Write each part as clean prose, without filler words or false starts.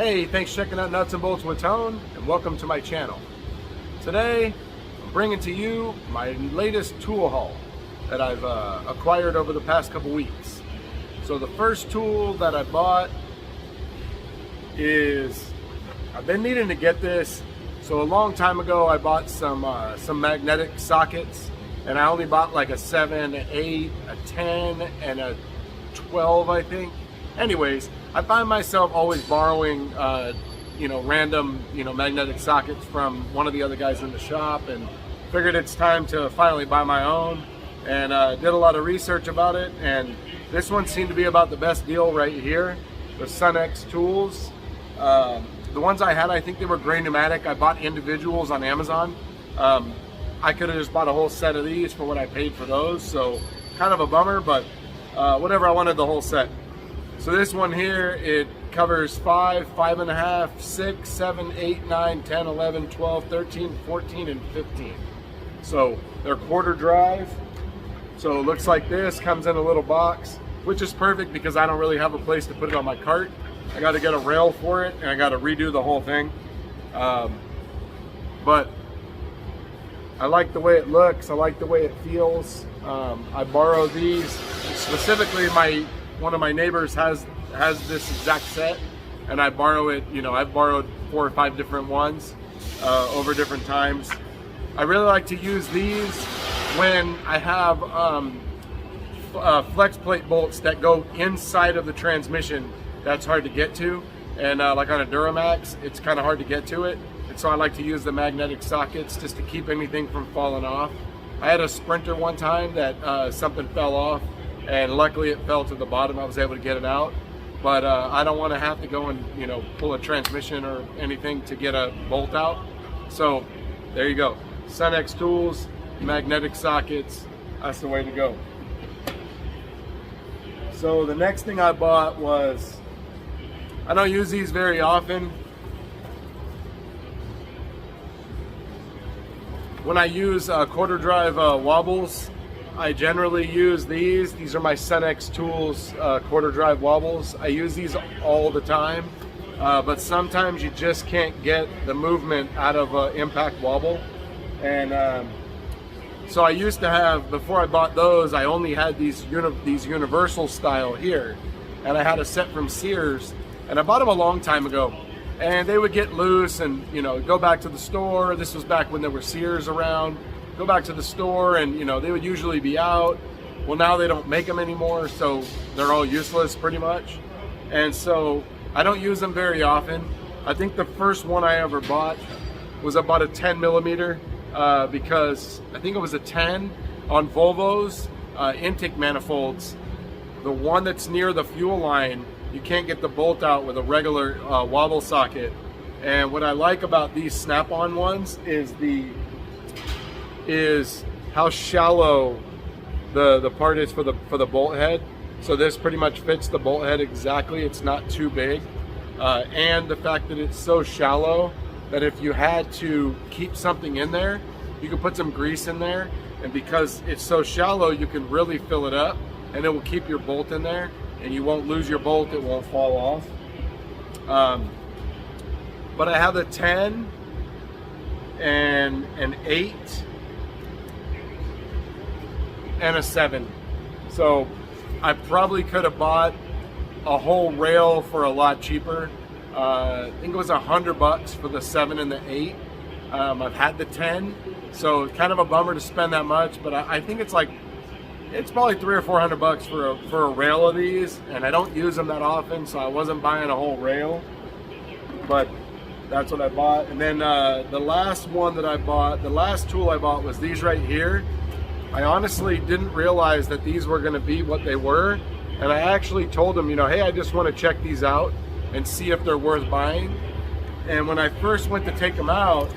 Hey, thanks for checking out Nuts and Bolts with Tone, and welcome to my channel. Today, I'm bringing to you my latest tool haul that I've acquired over the past couple weeks. So the first tool that I bought is, I've been needing to get this. So a long time ago, I bought some magnetic sockets, and I only bought like a 7, an 8, a 10, and a 12, I think. Anyways, I find myself always borrowing, random, magnetic sockets from one of the other guys in the shop, and figured it's time to finally buy my own. And did a lot of research about it, and this one seemed to be about the best deal right here. The SUNEX Tools. The ones I had, I think they were gray pneumatic. I bought individuals on Amazon. I could have just bought a whole set of these for what I paid for those, so kind of a bummer, but whatever, I wanted the whole set. So this one here, it covers 5, 5.5, 6, 7, 8, 9, 10, 11, 12, 13, 14, and 15. So they're quarter drive. So it looks like this, comes in a little box, which is perfect because I don't really have a place to put it on my cart. I got to get a rail for it, and I got to redo the whole thing. But I like the way it looks. I like the way it feels. I borrow these. Specifically, one of my neighbors has this exact set, and I borrow it. I've borrowed 4 or 5 different ones over different times. I really like to use these when I have flex plate bolts that go inside of the transmission. That's hard to get to, and like on a Duramax, it's kind of hard to get to it. And so I like to use the magnetic sockets just to keep anything from falling off. I had a Sprinter one time that something fell off, and luckily it fell to the bottom. I was able to get it out, but I don't want to have to go and pull a transmission or anything to get a bolt out. So there you go, SUNEX Tools, magnetic sockets. That's the way to go. So the next thing I bought was, I don't use these very often. When I use quarter drive wobbles, I generally use these. These are my SUNEX Tools quarter drive wobbles. I use these all the time, but sometimes you just can't get the movement out of an impact wobble. And so I used to have, before I bought those, I only had these universal style here, and I had a set from Sears, and I bought them a long time ago. And they would get loose and, go back to the store. This was back when there were Sears around. Go back to the store and, they would usually be out. Well, now they don't make them anymore, so they're all useless pretty much. And so I don't use them very often. I think the first one I ever bought was about a 10 millimeter because I think it was a 10 on Volvo's intake manifolds. The one that's near the fuel line, you can't get the bolt out with a regular wobble socket. And what I like about these snap-on ones is how shallow the part is for the bolt head. So this pretty much fits the bolt head exactly. It's not too big, and the fact that it's so shallow that if you had to keep something in there, you can put some grease in there, and because it's so shallow, you can really fill it up, and it will keep your bolt in there. And you won't lose your bolt, it won't fall off. But I have a 10 and an 8 and a 7. So I probably could have bought a whole rail for a lot cheaper. I think it was $100 for the 7 and the 8. I've had the 10, so kind of a bummer to spend that much, but I think it's probably $300 or $400 for a rail of these, and I don't use them that often, so I wasn't buying a whole rail, but that's what I bought. And then the last one that I bought, the last tool I bought was these right here. I honestly didn't realize that these were going to be what they were, and I actually told them, hey, I just want to check these out and see if they're worth buying. And when I first went to take them out,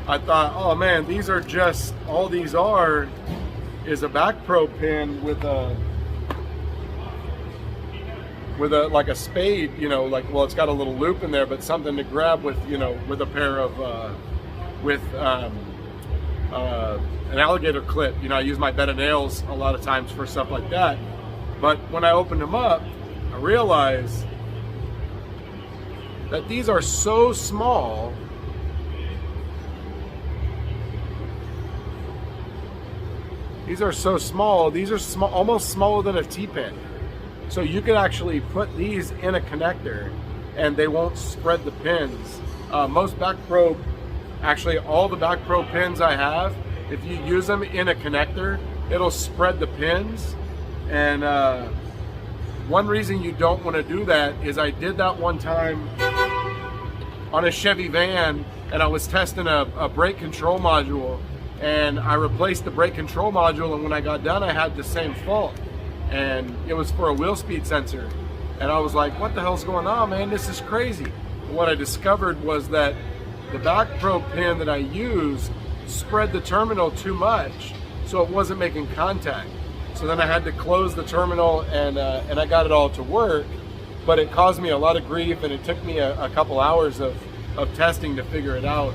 I thought, oh man, these are just, all these are is a back probe pin with a like a spade, well, it's got a little loop in there, but something to grab with, with a pair of an alligator clip. I use my bed of nails a lot of times for stuff like that. But when I opened them up, I realized that these are so small these are small, almost smaller than a T-pin. So you could actually put these in a connector and they won't spread the pins. Most back probe, actually all the back probe pins I have, if you use them in a connector, it'll spread the pins. And one reason you don't want to do that is I did that one time on a Chevy van, and I was testing a brake control module, and I replaced the brake control module, and when I got done I had the same fault, and it was for a wheel speed sensor. And I was like, what the hell's going on, man? This is crazy. And what I discovered was that the back probe pin that I used spread the terminal too much, so it wasn't making contact. So then I had to close the terminal, and I got it all to work, but it caused me a lot of grief, and it took me a couple hours of testing to figure it out,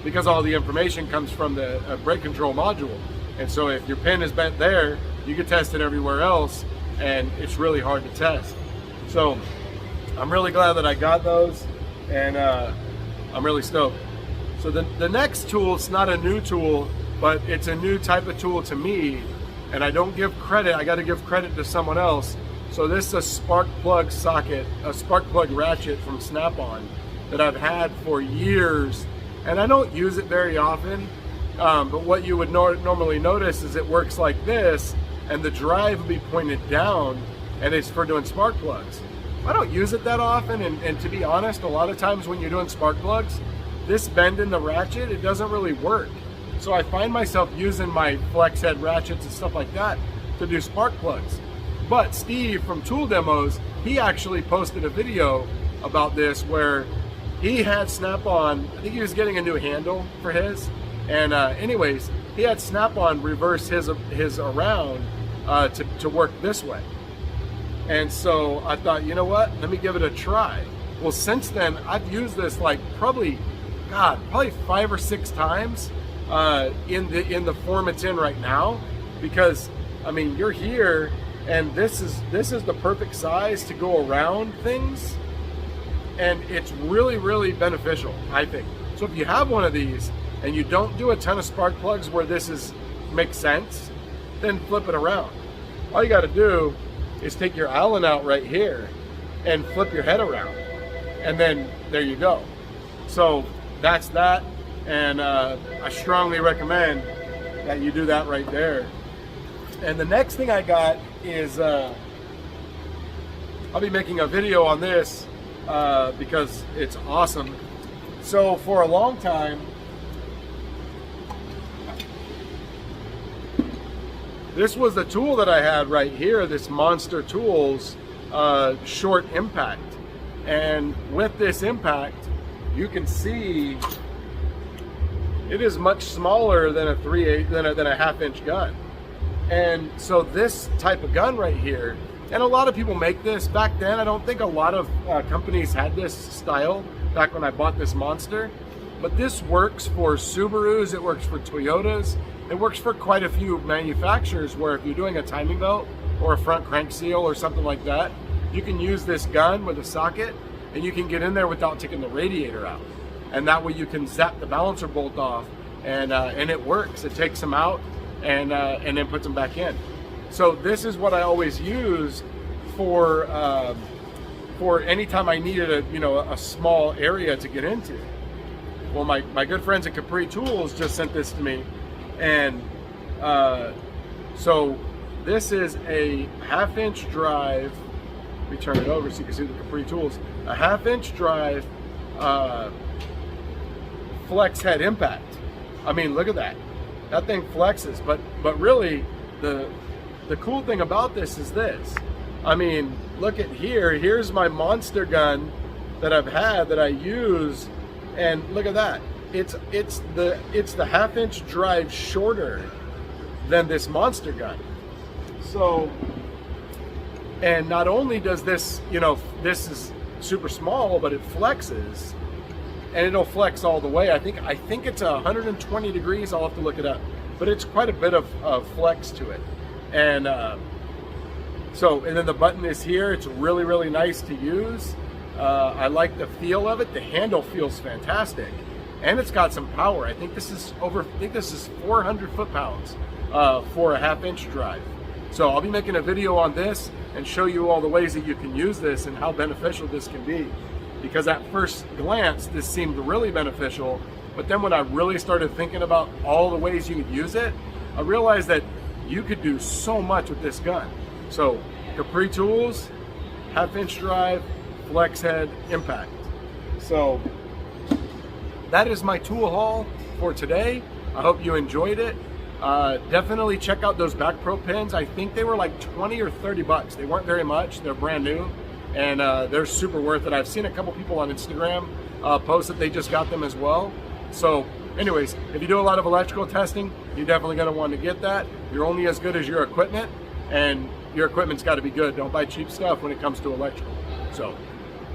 because all the information comes from the brake control module. And so if your pin is bent there, you can test it everywhere else, and it's really hard to test. So I'm really glad that I got those, and I'm really stoked. So the next tool, it's not a new tool, but it's a new type of tool to me, and I don't give credit, I got to give credit to someone else. So this is a spark plug socket, a spark plug ratchet from Snap-on that I've had for years, and I don't use it very often, but what you would normally notice is it works like this, and the drive will be pointed down, and it's for doing spark plugs. I don't use it that often, and to be honest, a lot of times when you're doing spark plugs, this bend in the ratchet, it doesn't really work. So I find myself using my flex head ratchets and stuff like that to do spark plugs. But Steve from Tool Demos, he actually posted a video about this where he had Snap-on, I think he was getting a new handle for his, and anyways, he had Snap-on reverse his around to work this way. And so I thought, you know what, let me give it a try. Well, since then, I've used this like probably 5 or 6 times in the form it's in right now, because I mean, you're here, and this is the perfect size to go around things, and it's really, really beneficial, I think. So if you have one of these and you don't do a ton of spark plugs where this makes sense, then flip it around. All you got to do is take your Allen out right here and flip your head around, and then there you go. So that's that, and I strongly recommend that you do that right there. And the next thing I got is I'll be making a video on this because it's awesome. So for a long time, this was the tool that I had right here, this Monster Tools short impact. And with this impact, you can see it is much smaller than a 3/8 than a 1/2-inch gun. And so this type of gun right here, and a lot of people make this. Back then, I don't think a lot of companies had this style back when I bought this Monster, but this works for Subarus, it works for Toyotas, it works for quite a few manufacturers, where if you're doing a timing belt or a front crank seal or something like that, you can use this gun with a socket, and you can get in there without taking the radiator out. And that way you can zap the balancer bolt off, and it works. It takes them out and then puts them back in. So this is what I always use for any time I needed a small area to get into. Well, my good friends at Capri Tools just sent this to me, and so this is a 1/2-inch drive. Let me turn it over so you can see the Capri Tools. A 1/2-inch drive flex head impact. I mean, look at that. That thing flexes, but really the cool thing about this is this. I mean, look at here. Here's my Monster gun that I've had, that I use, and look at that. It's the 1/2-inch drive shorter than this Monster gun. So, and not only does this, this is super small, but it flexes, and it'll flex all the way. I think it's 120 degrees. I'll have to look it up, but it's quite a bit of flex to it. And So, and then the button is here. It's really, really nice to use. I like the feel of it. The handle feels fantastic, and it's got some power. I think this is 400 foot-pounds for a 1/2 inch drive. So I'll be making a video on this and show you all the ways that you can use this and how beneficial this can be. Because at first glance, this seemed really beneficial, but then when I really started thinking about all the ways you could use it, I realized that you could do so much with this gun. So Capri tools, 1/2 inch drive, flex head, impact. So that is my tool haul for today. I hope you enjoyed it. Definitely check out those back pro pins. I think they were like 20 or 30 bucks. They weren't very much. They're brand new, and they're super worth it. I've seen a couple people on Instagram post that they just got them as well. So anyways, if you do a lot of electrical testing, you're definitely going to want to get that. You're only as good as your equipment, and your equipment's got to be good. Don't buy cheap stuff when it comes to electrical. So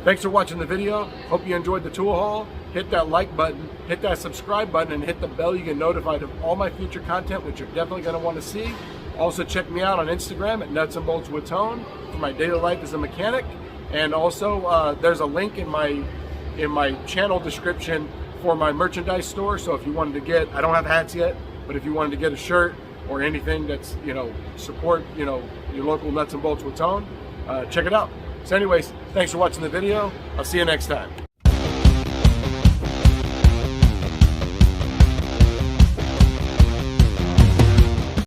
thanks for watching the video. Hope you enjoyed the tool haul. Hit that like button, hit that subscribe button, and hit the bell. You get notified of all my future content, which you're definitely going to want to see. Also check me out on Instagram at Nuts and Bolts with Tone for my daily life as a mechanic. And also there's a link in my channel description for my merchandise store. So if you wanted to get, I don't have hats yet, but if you wanted to get a shirt or anything that's, support, your local Nuts and Bolts with Tone, check it out. So anyways, thanks for watching the video. I'll see you next time.